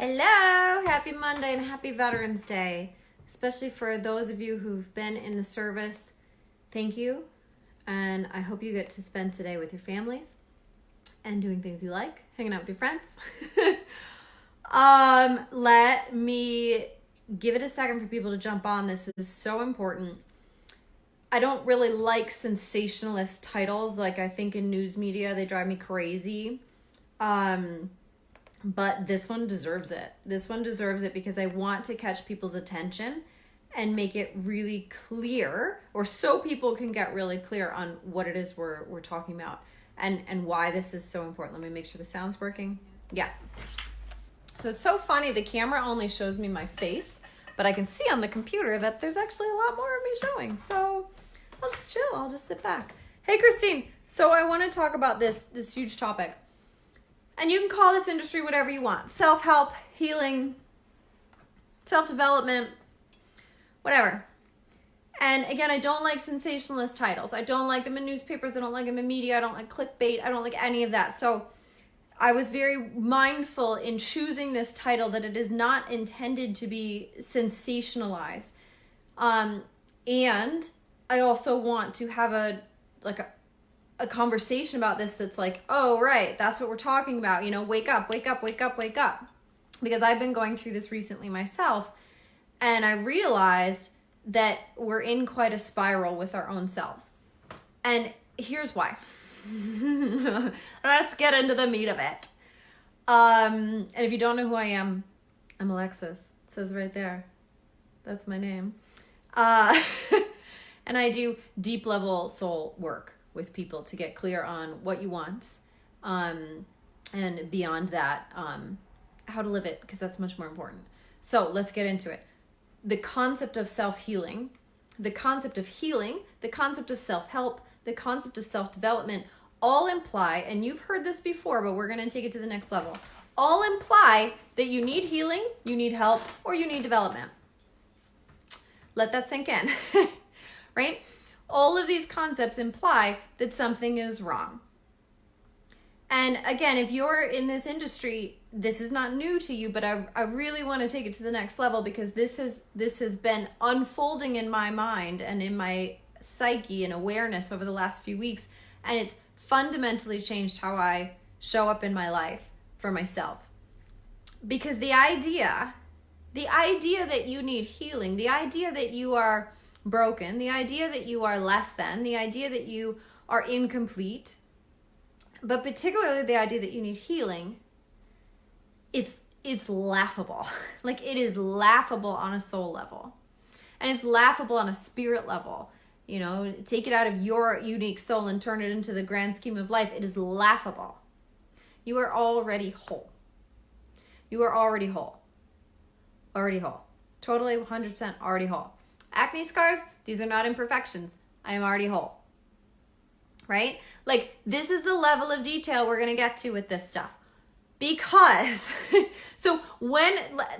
Hello, happy Monday and happy Veterans Day, especially for those of you who've been in the service. Thank you, and I hope you get to spend today with your families and doing things you like, hanging out with your friends. Let me give it a second for people to jump on. This is so important. I don't really like sensationalist titles. Like, I think in news media, they drive me crazy. But this one deserves it. This one deserves it because I want to catch people's attention and make it really clear, or so people can get really clear on what it is we're talking about and why this is so important. Let me make sure the sound's working. Yeah. So it's so funny. The camera only shows me my face, but I can see on the computer that there's actually a lot more of me showing. So I'll just chill. I'll just sit back. Hey, Christine. So I want to talk about this huge topic. And you can call this industry whatever you want. Self-help, healing, self-development, whatever. And again, I don't like sensationalist titles. I don't like them in newspapers. I don't like them in media. I don't like clickbait. I don't like any of that. So I was very mindful in choosing this title that it is not intended to be sensationalized. And I also want to have a conversation about this that's like, oh, right, that's what we're talking about. You know, wake up, wake up, wake up, wake up. Because I've been going through this recently myself, and I realized that we're in quite a spiral with our own selves. And here's why. Let's get into the meat of it. And if you don't know who I am, I'm Alexis. It says right there. That's my name. And I do deep level soul work with people to get clear on what you want, and beyond that, how to live it, because that's much more important. So let's get into it. The concept of self-healing, the concept of healing, the concept of self-help, the concept of self-development all imply, and you've heard this before, but we're going to take it to the next level, all imply that you need healing, you need help, or you need development. Let that sink in, right? All of these concepts imply that something is wrong. And again, if you're in this industry, this is not new to you, but I really want to take it to the next level because this has been unfolding in my mind and in my psyche and awareness over the last few weeks, and it's fundamentally changed how I show up in my life for myself. Because the idea that you need healing, the idea that you are broken, the idea that you are less than, the idea that you are incomplete, but particularly the idea that you need healing, it's laughable. Like, it is laughable on a soul level. And it's laughable on a spirit level. You know, take it out of your unique soul and turn it into the grand scheme of life. It is laughable. You are already whole. You are already whole. Already whole. Totally 100% already whole. Acne scars, these are not imperfections. I am already whole. Right? Like, this is the level of detail we're going to get to with this stuff. Because,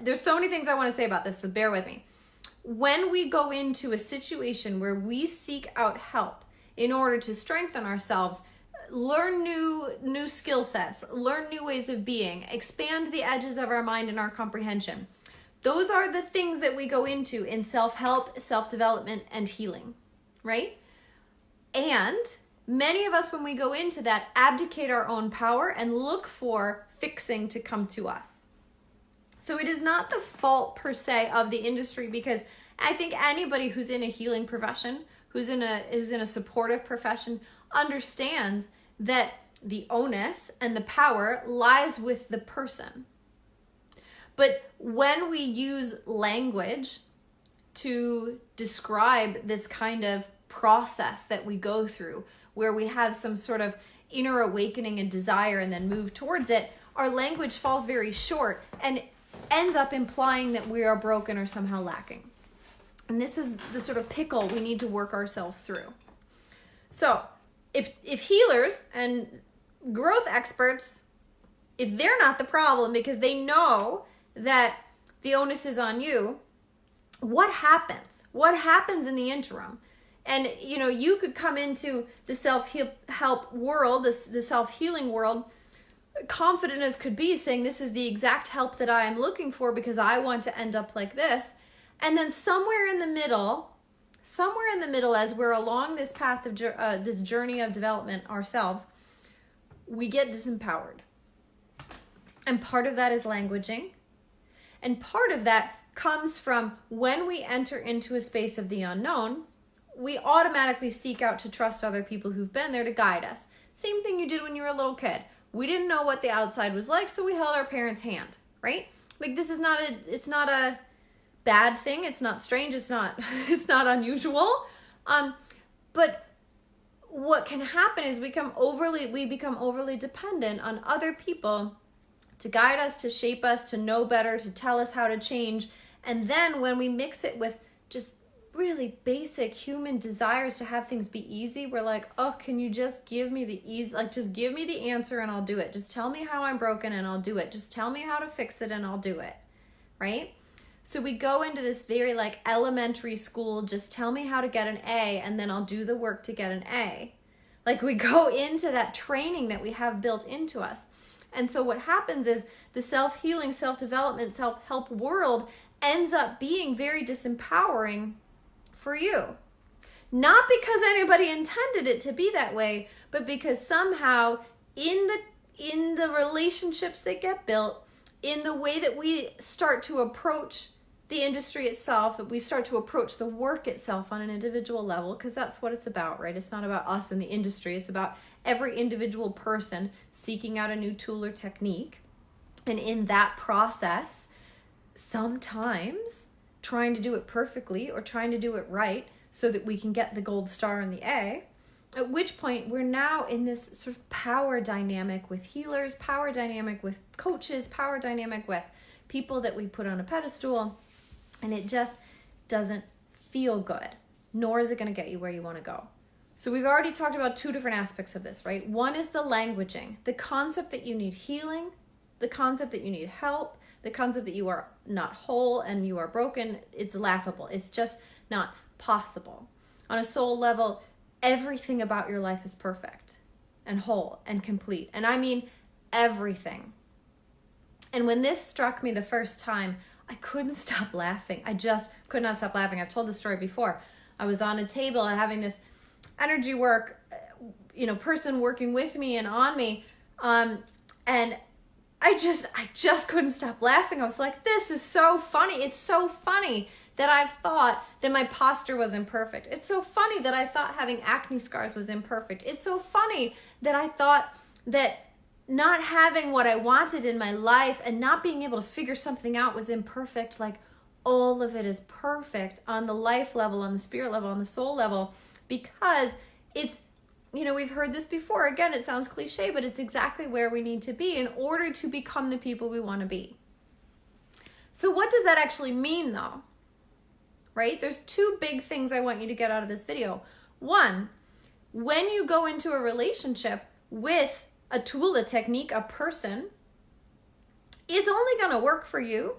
there's so many things I want to say about this, so bear with me. When we go into a situation where we seek out help in order to strengthen ourselves, learn new skill sets, learn new ways of being, expand the edges of our mind and our comprehension, those are the things that we go into in self-help, self-development, and healing, right? And many of us, when we go into that, abdicate our own power and look for fixing to come to us. So it is not the fault per se of the industry, because I think anybody who's in a healing profession, who's in a supportive profession, understands that the onus and the power lies with the person. But when we use language to describe this kind of process that we go through, where we have some sort of inner awakening and desire and then move towards it, our language falls very short and ends up implying that we are broken or somehow lacking. And this is the sort of pickle we need to work ourselves through. So if healers and growth experts, if they're not the problem because they know that the onus is on you, what happens? What happens in the interim? And, you know, you could come into the self-help world, the self-healing world, confident as could be, saying this is the exact help that I am looking for because I want to end up like this. And then somewhere in the middle, as we're along this path of this journey of development ourselves, we get disempowered. And part of that is languaging. And part of that comes from when we enter into a space of the unknown, we automatically seek out to trust other people who've been there to guide us. Same thing you did when you were a little kid. We didn't know what the outside was like, so we held our parents' hand, right? Like, this is it's not a bad thing. It's not strange. It's not unusual. But what can happen is we become overly dependent on other people to guide us, to shape us, to know better, to tell us how to change. And then when we mix it with just really basic human desires to have things be easy, we're like, oh, can you just give me the easy, like, just give me the answer and I'll do it. Just tell me how I'm broken and I'll do it. Just tell me how to fix it and I'll do it, right? So we go into this very like elementary school, just tell me how to get an A and then I'll do the work to get an A. Like, we go into that training that we have built into us. And so what happens is the self-healing, self-development, self-help world ends up being very disempowering for you. Not because anybody intended it to be that way, but because somehow in the relationships that get built, in the way that we start to approach the industry itself, we start to approach the work itself on an individual level, because that's what it's about, right? It's not about us and the industry. It's about every individual person seeking out a new tool or technique. And in that process, sometimes trying to do it perfectly or trying to do it right so that we can get the gold star and the A, at which point we're now in this sort of power dynamic with healers, power dynamic with coaches, power dynamic with people that we put on a pedestal, and it just doesn't feel good, nor is it going to get you where you want to go. So we've already talked about two different aspects of this, right? One is the languaging, the concept that you need healing, the concept that you need help, the concept that you are not whole and you are broken. It's laughable. It's just not possible. On a soul level, everything about your life is perfect and whole and complete. And I mean everything. And when this struck me the first time, I couldn't stop laughing. I just could not stop laughing. I've told this story before. I was on a table having this energy work, person working with me and on me. And I just couldn't stop laughing. I was like, this is so funny. It's so funny that I've thought that my posture was imperfect. It's so funny that I thought having acne scars was imperfect. It's so funny that I thought that not having what I wanted in my life and not being able to figure something out was imperfect. Like, all of it is perfect on the life level, on the spirit level, on the soul level, because it's, we've heard this before. Again, it sounds cliche, but it's exactly where we need to be in order to become the people we want to be. So what does that actually mean, though? Right? There's two big things I want you to get out of this video. One, when you go into a relationship with a tool, a technique, a person, is only going to work for you,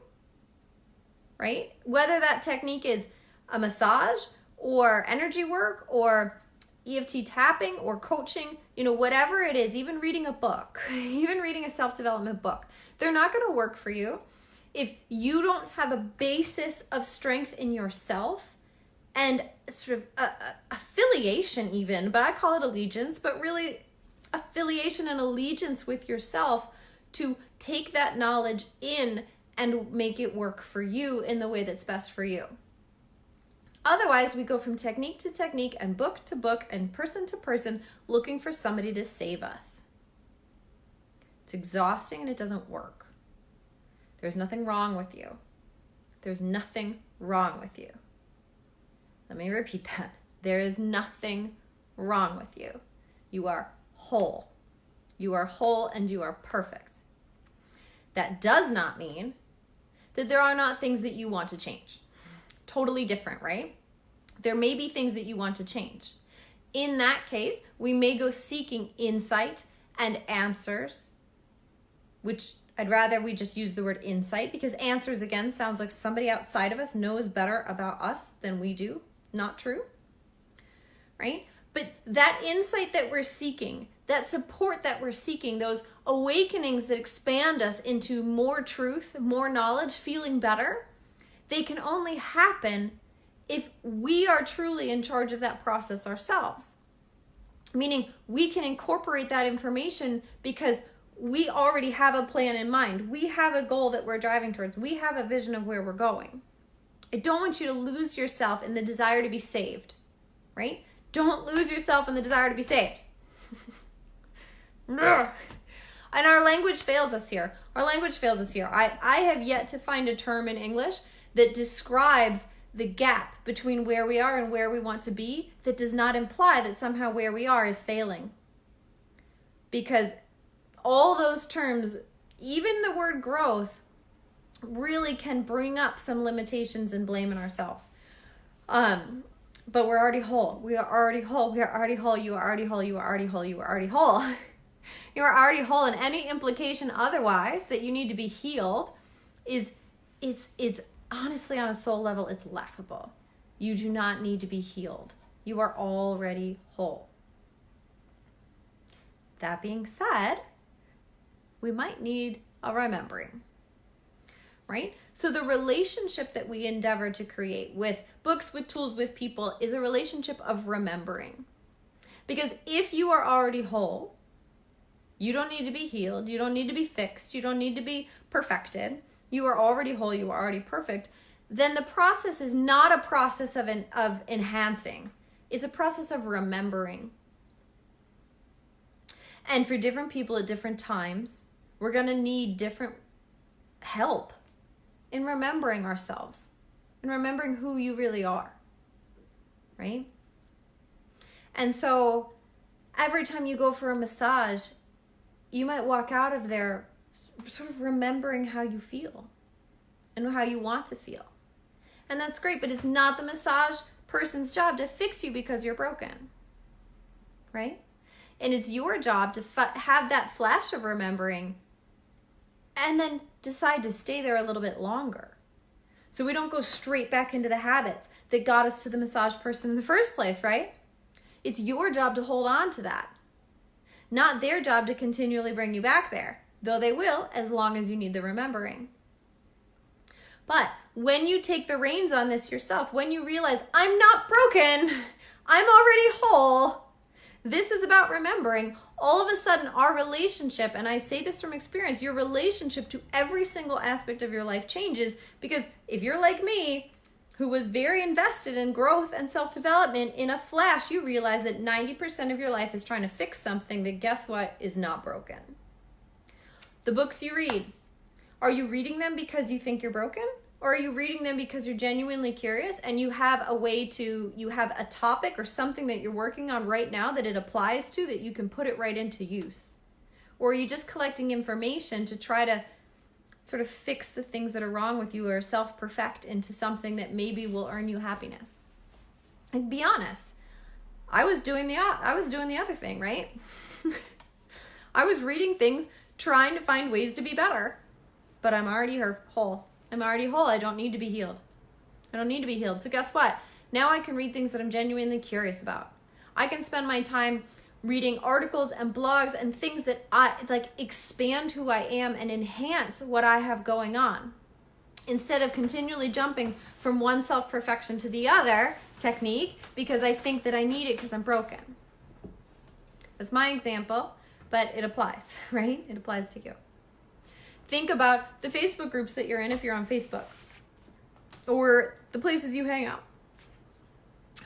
right? Whether that technique is a massage or energy work or EFT tapping or coaching, whatever it is, even reading a book, even reading a self-development book, they're not going to work for you if you don't have a basis of strength in yourself and sort of affiliation even, but I call it allegiance, but really affiliation and allegiance with yourself to take that knowledge in and make it work for you in the way that's best for you. Otherwise, we go from technique to technique and book to book and person to person looking for somebody to save us. It's exhausting and it doesn't work. There's nothing wrong with you. There's nothing wrong with you. Let me repeat that. There is nothing wrong with you. You are whole. You are whole and you are perfect. That does not mean that there are not things that you want to change. Totally different, right? There may be things that you want to change. In that case, we may go seeking insight and answers, which I'd rather we just use the word insight, because answers, again, sounds like somebody outside of us knows better about us than we do. Not true, right? But that insight that we're seeking, that support that we're seeking, those awakenings that expand us into more truth, more knowledge, feeling better, they can only happen if we are truly in charge of that process ourselves. Meaning we can incorporate that information because we already have a plan in mind. We have a goal that we're driving towards. We have a vision of where we're going. I don't want you to lose yourself in the desire to be saved, right? Don't lose yourself in the desire to be saved. And our language fails us here. Our language fails us here. I have yet to find a term in English that describes the gap between where we are and where we want to be that does not imply that somehow where we are is failing. Because all those terms, even the word growth, really can bring up some limitations and blame in ourselves. But we're already whole. We are already whole. We are already whole. You are already whole. You are already whole. You are already whole. You are already whole. And any implication otherwise that you need to be healed is honestly, on a soul level, it's laughable. You do not need to be healed. You are already whole. That being said, we might need a remembering, right? So the relationship that we endeavor to create with books, with tools, with people is a relationship of remembering. Because if you are already whole, you don't need to be healed. You don't need to be fixed. You don't need to be perfected. You are already whole. You are already perfect. Then the process is not a process of enhancing. It's a process of remembering. And for different people at different times, we're going to need different help in remembering ourselves and remembering who you really are, right? And so every time you go for a massage, you might walk out of there sort of remembering how you feel and how you want to feel. And that's great, but it's not the massage person's job to fix you because you're broken, right? And it's your job to have that flash of remembering and then decide to stay there a little bit longer. So we don't go straight back into the habits that got us to the massage person in the first place, right? It's your job to hold on to that. Not their job to continually bring you back there, though they will as long as you need the remembering. But when you take the reins on this yourself, when you realize, I'm not broken, I'm already whole, this is about remembering, all of a sudden our relationship, and I say this from experience, your relationship to every single aspect of your life changes. Because if you're like me, who was very invested in growth and self-development, in a flash you realize that 90% of your life is trying to fix something that, guess what, is not broken. The books you read, are you reading them because you think you're broken? Or are you reading them because you're genuinely curious and you have a topic or something that you're working on right now that it applies to, that you can put it right into use? Or are you just collecting information to try to sort of fix the things that are wrong with you or self-perfect into something that maybe will earn you happiness? And be honest, I was doing the other thing, right? I was reading things trying to find ways to be better, but I'm already whole. I'm already whole. I don't need to be healed. I don't need to be healed. So guess what? Now I can read things that I'm genuinely curious about. I can spend my time reading articles and blogs and things that expand who I am and enhance what I have going on, instead of continually jumping from one self-perfection to the other technique because I think that I need it because I'm broken. That's my example, but it applies, right? It applies to you. Think about the Facebook groups that you're in if you're on Facebook, or the places you hang out.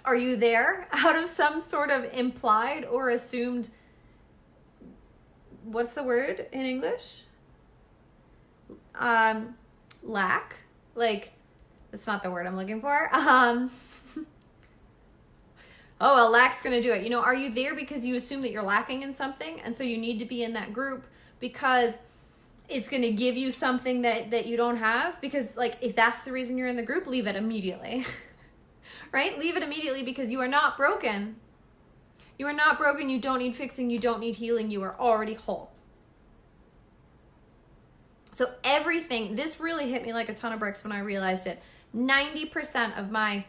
Are you there out of some sort of implied or assumed, what's the word in English? Lack? That's not the word I'm looking for. Oh, a lack's gonna do it. Are you there because you assume that you're lacking in something and so you need to be in that group because it's going to give you something that you don't have? Because if that's the reason you're in the group, leave it immediately. Right? Leave it immediately, because you are not broken. You are not broken. You don't need fixing. You don't need healing. You are already whole. So everything, this really hit me like a ton of bricks when I realized it. 90% of my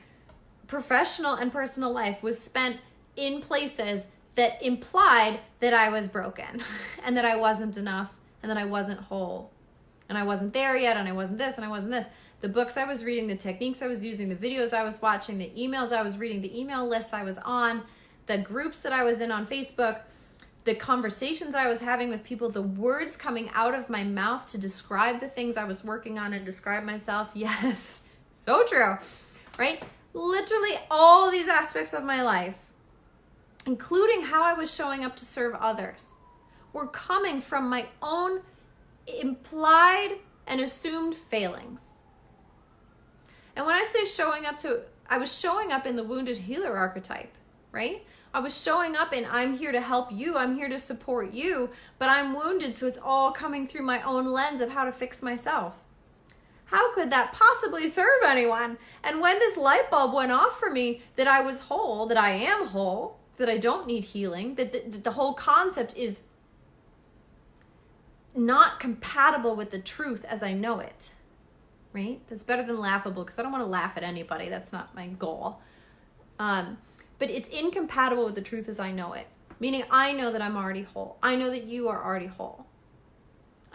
professional and personal life was spent in places that implied that I was broken and that I wasn't enough and that I wasn't whole and I wasn't there yet and I wasn't this and I wasn't this. The books I was reading, the techniques I was using, the videos I was watching, the emails I was reading, the email lists I was on, the groups that I was in on Facebook, the conversations I was having with people, the words coming out of my mouth to describe the things I was working on and describe myself. Yes, so true, right? Literally all these aspects of my life, including how I was showing up to serve others, were coming from my own implied and assumed failings. And when I say showing up to, I was showing up in the wounded healer archetype, right? I was showing up in, I'm here to help you, I'm here to support you, but I'm wounded, so it's all coming through my own lens of how to fix myself. How could that possibly serve anyone? And when this light bulb went off for me that I was whole, that I am whole, that I don't need healing, that the whole concept is not compatible with the truth as I know it, right? That's better than laughable, because I don't want to laugh at anybody. That's not my goal. But it's incompatible with the truth as I know it, meaning I know that I'm already whole. I know that you are already whole.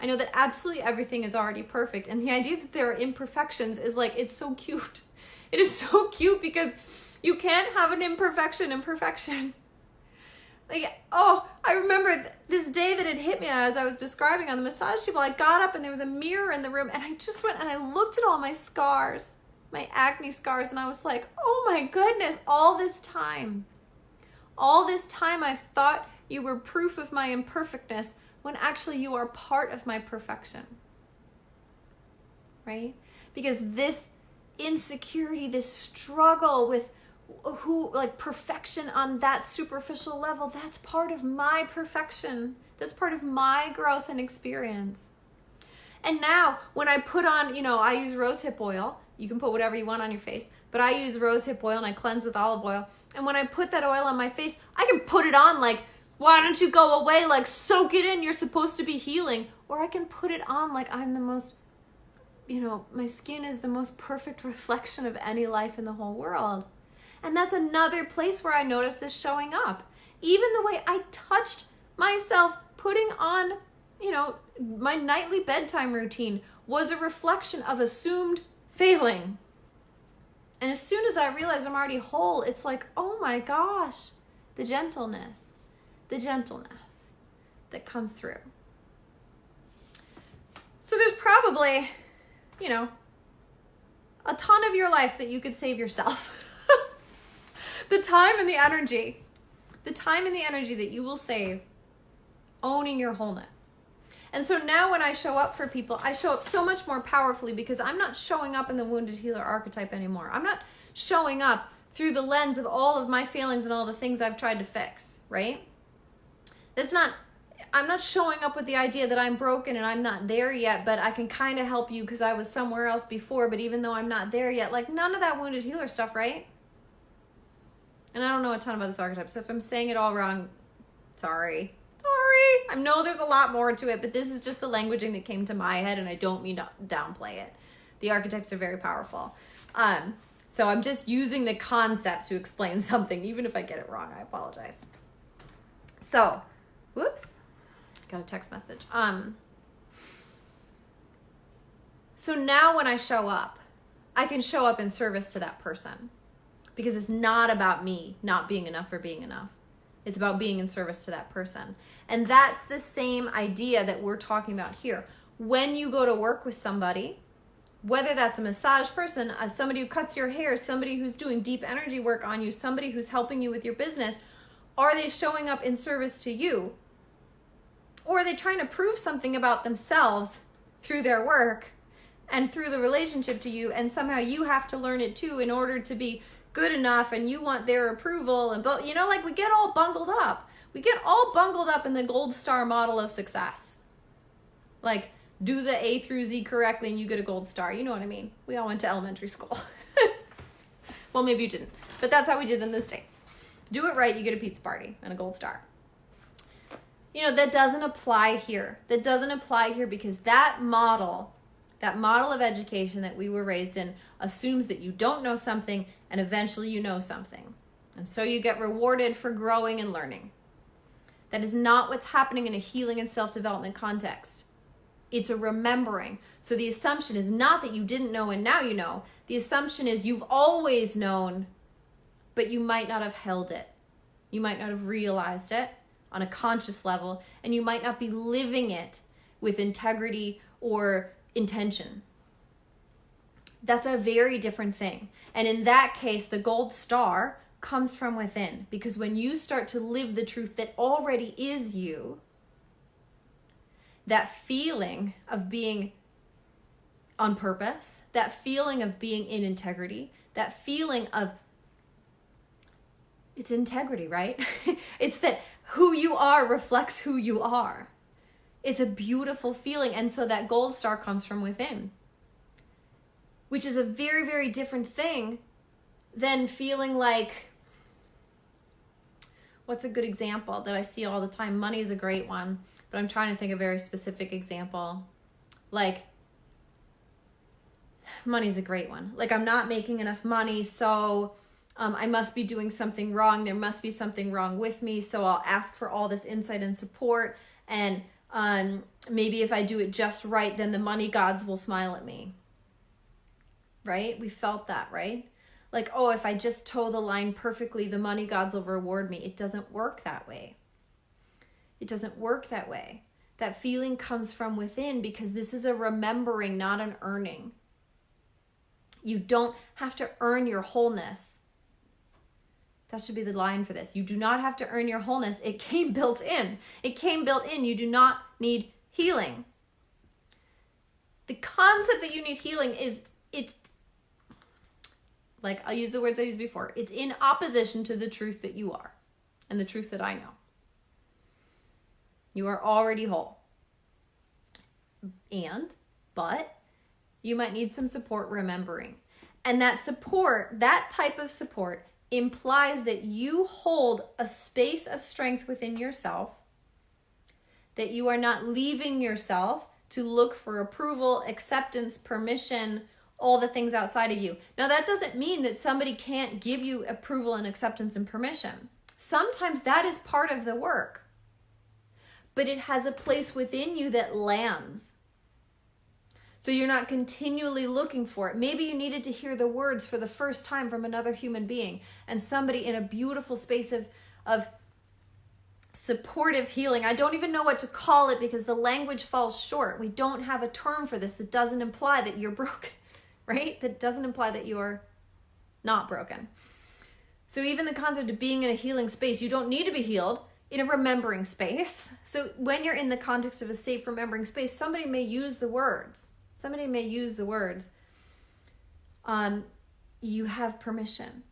I know that absolutely everything is already perfect. And the idea that there are imperfections is like, it's so cute. It is so cute because you can't have an imperfection. Like, oh, I remember this day that it hit me as I was describing on the massage table. I got up and there was a mirror in the room and I just went and I looked at all my scars, my acne scars, and I was like, oh my goodness, all this time I thought you were proof of my imperfectness when actually you are part of my perfection, right? Because this insecurity, this struggle with perfection on that superficial level, that's part of my perfection. That's part of my growth and experience. And now when I put on, I use rosehip oil. You can put whatever you want on your face, but I use rosehip oil and I cleanse with olive oil. And when I put that oil on my face, I can put it on like, why don't you go away? Like, soak it in. You're supposed to be healing. Or I can put it on like I'm the most, my skin is the most perfect reflection of any life in the whole world. And that's another place where I noticed this showing up. Even the way I touched myself putting on, my nightly bedtime routine was a reflection of assumed failing. And as soon as I realized I'm already whole, it's like, oh my gosh, the gentleness that comes through. So there's probably, a ton of your life that you could save yourself. The time and the energy that you will save owning your wholeness. And so now when I show up for people, I show up so much more powerfully because I'm not showing up in the wounded healer archetype anymore. I'm not showing up through the lens of all of my feelings and all the things I've tried to fix, right? I'm not showing up with the idea that I'm broken and I'm not there yet, but I can kind of help you because I was somewhere else before, but even though I'm not there yet, like none of that wounded healer stuff, right? And I don't know a ton about this archetype, so if I'm saying it all wrong, sorry. I know there's a lot more to it, but this is just the languaging that came to my head, and I don't mean to downplay it. The archetypes are very powerful. So I'm just using the concept to explain something. Even if I get it wrong, I apologize. So, whoops, got a text message. So now when I show up, I can show up in service to that person because it's not about me not being enough or being enough. It's about being in service to that person. And that's the same idea that we're talking about here. When you go to work with somebody, whether that's a massage person, somebody who cuts your hair, somebody who's doing deep energy work on you, somebody who's helping you with your business, are they showing up in service to you? Or are they trying to prove something about themselves through their work and through the relationship to you, and somehow you have to learn it too in order to be good enough, and you want their approval, and like we get all bungled up. We get all bungled up in the gold star model of success. Like, do the A through Z correctly and you get a gold star. You know what I mean? We all went to elementary school. Well, maybe you didn't, but that's how we did in the States. Do it right, you get a pizza party and a gold star. That doesn't apply here. That doesn't apply here because that model of education that we were raised in assumes that you don't know something and eventually you know something. And so you get rewarded for growing and learning. That is not what's happening in a healing and self-development context. It's a remembering. So the assumption is not that you didn't know and now you know. The assumption is you've always known, but you might not have held it. You might not have realized it on a conscious level, and you might not be living it with integrity or intention. That's a very different thing. And in that case, the gold star comes from within, because when you start to live the truth that already is you, that feeling of being on purpose, that feeling of being in integrity, that feeling of, it's integrity, right? It's that who you are reflects who you are. It's a beautiful feeling. And so that gold star comes from within, which is a very, very different thing than feeling like, what's a good example that I see all the time? Money is a great one, but I'm trying to think of a very specific example. Like, money's a great one. Like, I'm not making enough money, so I must be doing something wrong. There must be something wrong with me, so I'll ask for all this insight and support, and maybe if I do it just right, then the money gods will smile at me. Right? We felt that, right? Like, oh, if I just toe the line perfectly, the money gods will reward me. It doesn't work that way. It doesn't work that way. That feeling comes from within, because this is a remembering, not an earning. You don't have to earn your wholeness. That should be the line for this. You do not have to earn your wholeness. It came built in. It came built in. You do not need healing. The concept that you need healing is, it's, like, I'll use the words I used before. It's in opposition to the truth that you are and the truth that I know. You are already whole. But you might need some support remembering. And that support, that type of support, implies that you hold a space of strength within yourself, that you are not leaving yourself to look for approval, acceptance, permission, all the things outside of you. Now, that doesn't mean that somebody can't give you approval and acceptance and permission. Sometimes that is part of the work, but it has a place within you that lands. So you're not continually looking for it. Maybe you needed to hear the words for the first time from another human being, and somebody in a beautiful space of supportive healing. I don't even know what to call it because the language falls short. We don't have a term for this that doesn't imply that you're broken, right? That doesn't imply that you're not broken. So even the concept of being in a healing space, you don't need to be healed, in a remembering space. So when you're in the context of a safe remembering space, somebody may use the words. You have permission.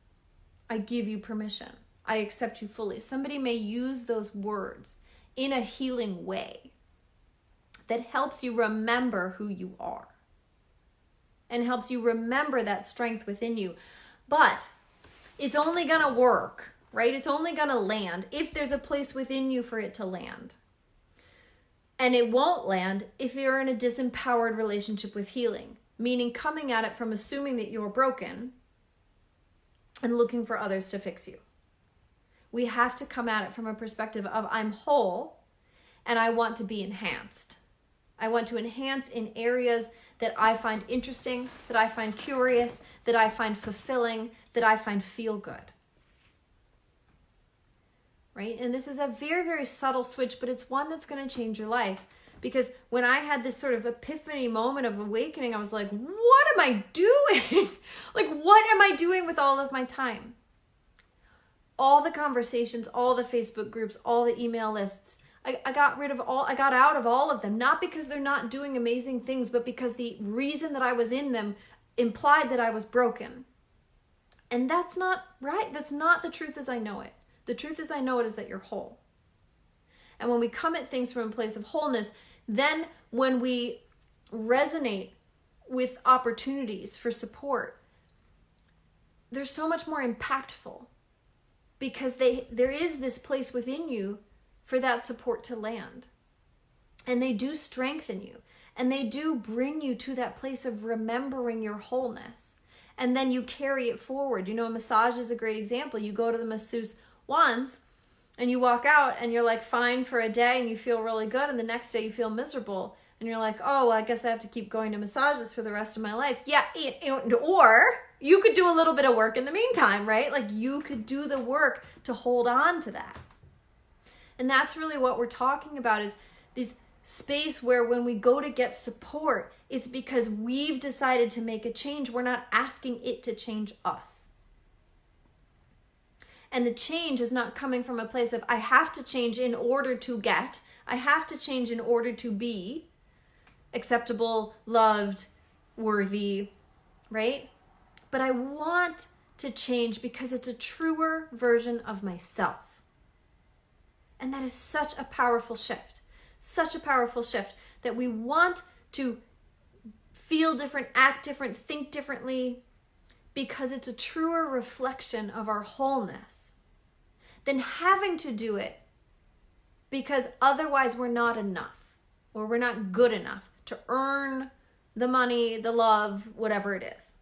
I give you permission. I accept you fully. Somebody may use those words in a healing way that helps you remember who you are and helps you remember that strength within you. But it's only going to work, right? It's only going to land if there's a place within you for it to land. And it won't land if you're in a disempowered relationship with healing, meaning coming at it from assuming that you're broken and looking for others to fix you. We have to come at it from a perspective of, I'm whole and I want to be enhanced. I want to enhance in areas that I find interesting, that I find curious, that I find fulfilling, that I find feel good. Right? And this is a very, very subtle switch, but it's one that's going to change your life. Because when I had this sort of epiphany moment of awakening, I was like, what am I doing? Like, what am I doing with all of my time? All the conversations, all the Facebook groups, all the email lists, I got out of all of them, not because they're not doing amazing things, but because the reason that I was in them implied that I was broken. And that's not right. That's not the truth as I know it. The truth as I know it is that you're whole. And when we come at things from a place of wholeness, then when we resonate with opportunities for support, they're so much more impactful because there is this place within you for that support to land. And they do strengthen you. And they do bring you to that place of remembering your wholeness. And then you carry it forward. You know, a massage is a great example. You go to the masseuse once And you walk out and you're like fine for a day and you feel really good, and the next day you feel miserable. And you're like, oh, well, I guess I have to keep going to massages for the rest of my life. Yeah, or you could do a little bit of work in the meantime, right? Like you could do the work to hold on to that. And that's really what we're talking about, is this space where when we go to get support, it's because we've decided to make a change. We're not asking it to change us. And the change is not coming from a place of, I have to change in order to get, I have to change in order to be acceptable, loved, worthy, right? But I want to change because it's a truer version of myself. And that is such a powerful shift, that we want to feel different, act different, think differently, because it's a truer reflection of our wholeness than having to do it because otherwise we're not enough, or we're not good enough to earn the money, the love, whatever it is.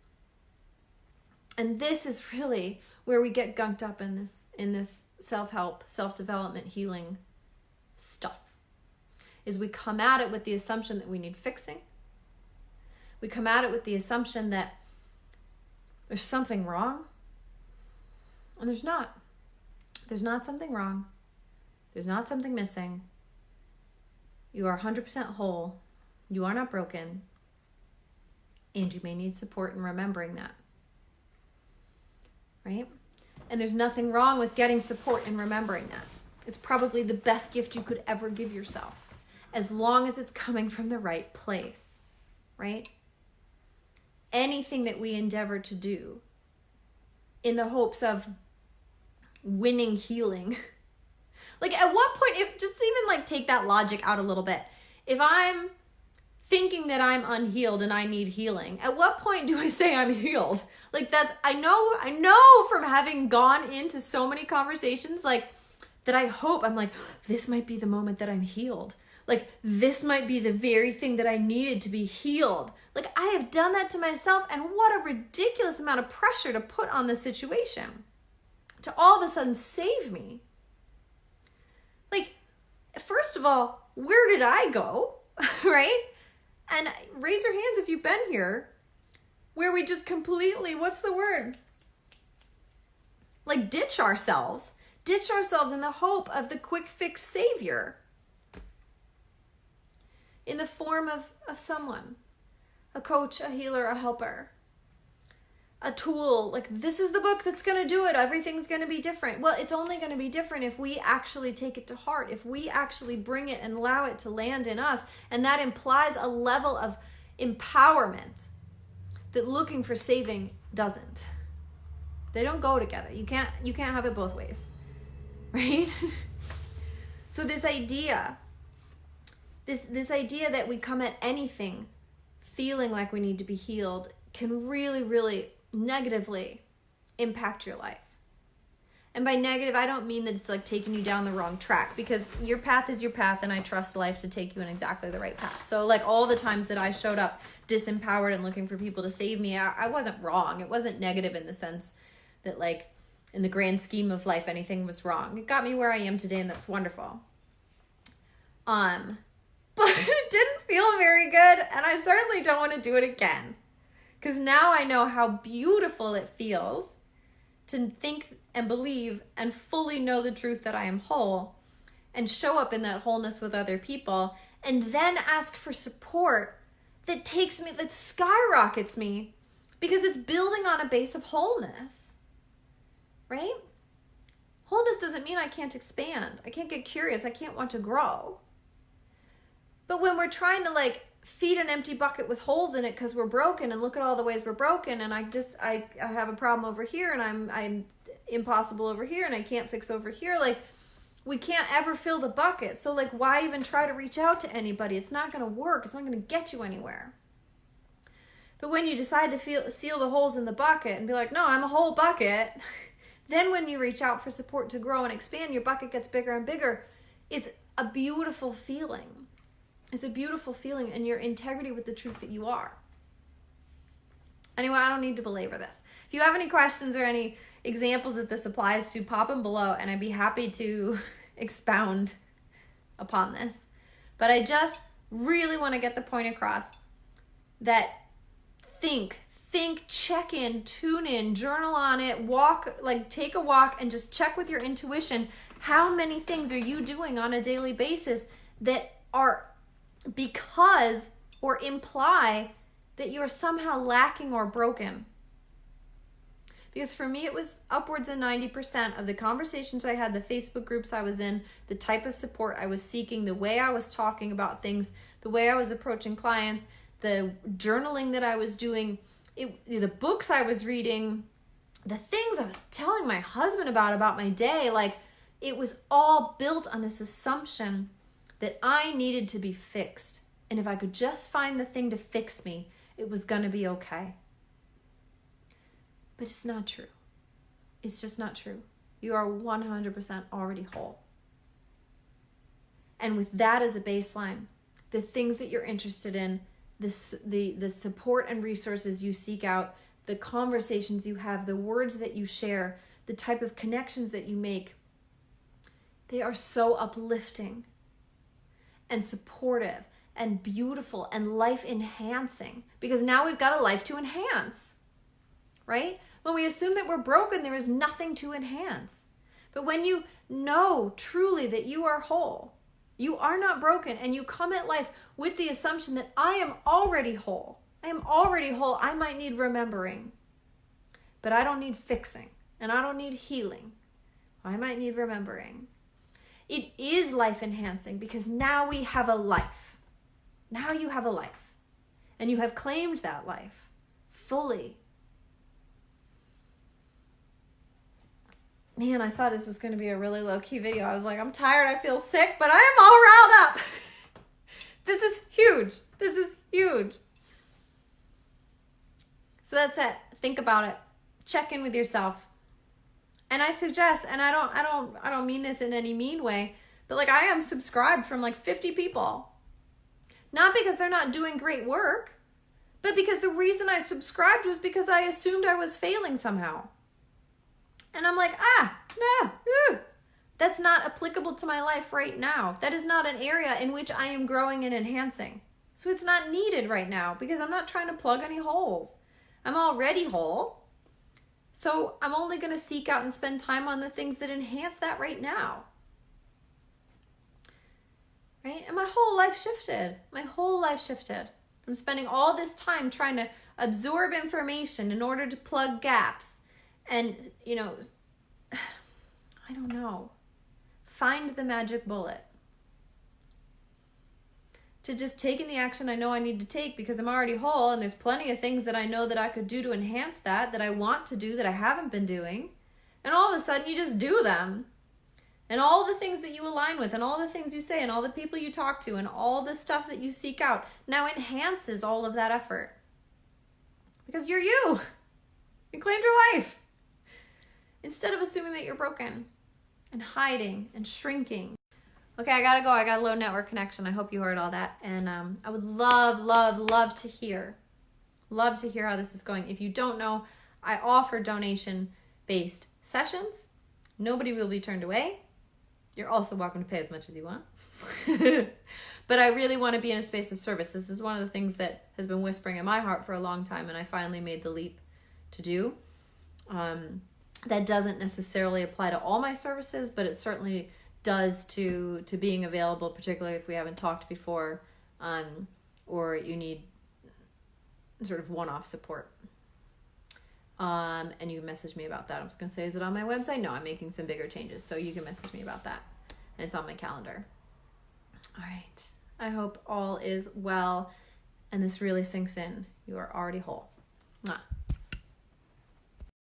And this is really where we get gunked up in this self-help, self-development, healing stuff. Is we come at it with the assumption that we need fixing. We come at it with the assumption that there's something wrong. And there's not. There's not something wrong. There's not something missing. You are 100% whole. You are not broken. And you may need support in remembering that. Right? And there's nothing wrong with getting support and remembering that. It's probably the best gift you could ever give yourself, as long as it's coming from the right place. Right? Anything that we endeavor to do in the hopes of winning healing. Like at what point, if just even like take that logic out a little bit. If I'm thinking that I'm unhealed and I need healing, at what point do I say I'm healed? Like that's, I know from having gone into so many conversations like that, I hope I'm like, this might be the moment that I'm healed. Like this might be the very thing that I needed to be healed. Like I have done that to myself, and what a ridiculous amount of pressure to put on the situation to all of a sudden save me. Like, first of all, where did I go? Right? And raise your hands if you've been here, where we just completely, what's the word? Like ditch ourselves in the hope of the quick fix savior in the form of someone, a coach, a healer, a helper, a tool. Like this is the book that's going to do it. Everything's going to be different. Well, it's only going to be different if we actually take it to heart, if we actually bring it and allow it to land in us. And that implies a level of empowerment that looking for saving doesn't. They don't go together. You can't have it both ways. Right? So this idea that we come at anything feeling like we need to be healed can really, really negatively impact your life. And by negative, I don't mean that it's like taking you down the wrong track, because your path is your path, and I trust life to take you in exactly the right path. So like all the times that I showed up disempowered and looking for people to save me, I wasn't wrong. It wasn't negative in the sense that like in the grand scheme of life, anything was wrong. It got me where I am today, and that's wonderful. But it didn't feel very good, and I certainly don't want to do it again. Because now I know how beautiful it feels to think and believe and fully know the truth that I am whole, and show up in that wholeness with other people, and then ask for support that takes me, that skyrockets me, because it's building on a base of wholeness, right? Wholeness doesn't mean I can't expand. I can't get curious. I can't want to grow. But when we're trying to like feed an empty bucket with holes in it because we're broken, and look at all the ways we're broken, and I have a problem over here, and I'm impossible over here, and I can't fix over here, like we can't ever fill the bucket. So like why even try to reach out to anybody? It's not going to work. It's not going to get you anywhere. But when you decide to seal the holes in the bucket and be like, no, I'm a whole bucket, then when you reach out for support to grow and expand, your bucket gets bigger and bigger. It's a beautiful feeling. It's a beautiful feeling, and your integrity with the truth that you are. Anyway, I don't need to belabor this. If you have any questions or any examples that this applies to, pop them below and I'd be happy to expound upon this. But I just really want to get the point across that think, check in, tune in, journal on it, take a walk and just check with your intuition. How many things are you doing on a daily basis that are because or imply that you're somehow lacking or broken? Because for me, it was upwards of 90% of the conversations I had, the Facebook groups I was in, the type of support I was seeking, the way I was talking about things, the way I was approaching clients, the journaling that I was doing, the books I was reading, the things I was telling my husband about my day. Like, it was all built on this assumption that I needed to be fixed. And if I could just find the thing to fix me, it was going to be okay. But it's not true. It's just not true. You are 100% already whole. And with that as a baseline, the things that you're interested in, the support and resources you seek out, the conversations you have, the words that you share, the type of connections that you make, they are so uplifting and supportive and beautiful and life enhancing, because now we've got a life to enhance, right? When we assume that we're broken, there is nothing to enhance. But when you know truly that you are whole, you are not broken, and you come at life with the assumption that I am already whole. I am already whole. I might need remembering, but I don't need fixing, and I don't need healing. I might need remembering. It is life enhancing because now we have a life. Now you have a life, and you have claimed that life fully. Man, I thought this was going to be a really low-key video. I was like, I'm tired, I feel sick, but I am all riled up. This is huge. This is huge. So that's it. Think about it. Check in with yourself. And I suggest, and I don't mean this in any mean way, but like, I am subscribed from like 50 people. Not because they're not doing great work, but because the reason I subscribed was because I assumed I was failing somehow. And I'm like, no, that's not applicable to my life right now. That is not an area in which I am growing and enhancing. So it's not needed right now because I'm not trying to plug any holes. I'm already whole. So I'm only going to seek out and spend time on the things that enhance that right now. Right? And my whole life shifted. My whole life shifted from spending all this time trying to absorb information in order to plug gaps. And, I don't know, find the magic bullet. To just taking the action I know I need to take because I'm already whole, and there's plenty of things that I know that I could do to enhance that I want to do that I haven't been doing. And all of a sudden you just do them. And all the things that you align with and all the things you say and all the people you talk to and all the stuff that you seek out now enhances all of that effort. Because you're you. You claimed your life. Instead of assuming that you're broken and hiding and shrinking. Okay, I gotta go. I got a low network connection. I hope you heard all that. And I would love to hear how this is going. If you don't know, I offer donation-based sessions. Nobody will be turned away. You're also welcome to pay as much as you want. But I really want to be in a space of service. This is one of the things that has been whispering in my heart for a long time, and I finally made the leap to do. That doesn't necessarily apply to all my services, but it certainly does to being available, particularly if we haven't talked before, or you need sort of one-off support. And you message me about that. I was going to say, is it on my website? No, I'm making some bigger changes, so you can message me about that. And it's on my calendar. All right. I hope all is well, and this really sinks in. You are already whole. Mwah.